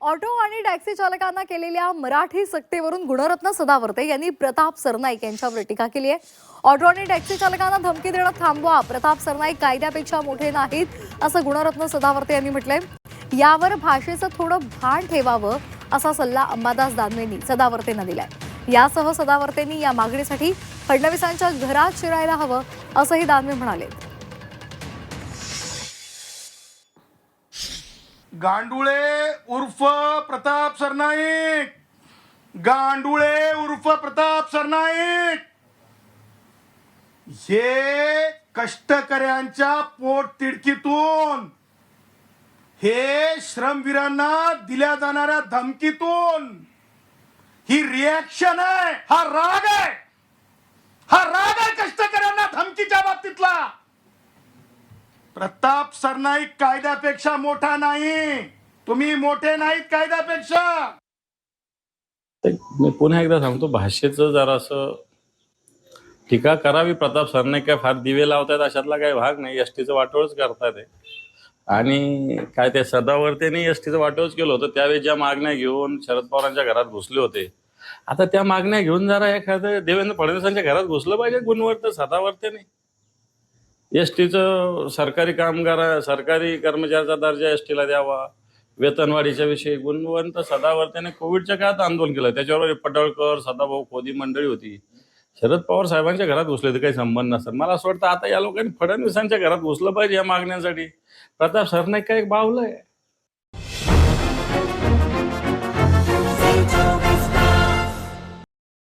Auto आणि taxi चालकांना केलेल्या मराठी सक्तीवरून गुणरत्न सदावर्ते यांनी प्रताप सरनाईक यांच्यावर टीका केली आहे। ऑटो आणि टॅक्सी चालकांना धमकी देणं थांबवा, प्रताप सरनाईक कायद्यापेक्षा मोठे नाहीत असं गुणरत्न सदावर्ते यांनी म्हटलंय। यावर भाषेचं थोडं भान ठेवावं असा सल्ला अंबादास दानवेंनी सदावर्तेंना दिलाय। यासह सदावर्तेंनी या मागणीसाठी फडणवीसांच्या घरात शिरायला हवं असंही दानवे म्हणाले। गांडुळे उर्फ प्रताप सरनाईक, गांडुळे उर्फ प्रताप सरनाईक हे कष्टकऱ्यांच्या पोटतिडकीतून, हे श्रमवीरांना दिल्या जाणाऱ्या धमकीतून ही रिॲक्शन आहे। हा राग आहे, हा राग आहे कष्टकऱ्यांना धमकीच्या बाबतीतला। प्रताप सरनाईक कायद्यापेक्षा मोठा नाही, तुम्ही मोठे नाहीत कायद्यापेक्षा। मी पुन्हा एकदा सांगतो, भाषेचं जरासं टीका करावी। प्रताप सरनाईक काय फार दिवे लावतात अशातला काही भाग नाही, एसटीचं वाटोळच करतात आणि काय ते सदावर्तेंनी एसटीचं वाटोळच केलं होतं। त्यावेळी ज्या मागण्या घेऊन शरद पवारांच्या घरात घुसले होते, आता त्या मागण्या घेऊन जरा एखादं देवेंद्र फडणवीसांच्या घरात घुसलं पाहिजे गुणवर्त सदावर्तेंनी। एसटीचं सरकारी कर्मचाऱ्याचा दर्जा एसटीला द्यावा, वेतनवाढीच्या विषयी गुणवंत सदावर्तेने कोविडच्या काळात आंदोलन केलं। त्याच्यावर पडळकर, सदाभाऊ खोदी मंडळी होती। शरद पवार साहेबांच्या घरात घुसले तर काही संबंध नसतात। मला असं वाटतं आता या लोकांनी फडणवीसांच्या घरात घुसलं पाहिजे या मागण्यांसाठी। प्रताप सरनाईक काय एक बावलं आहे।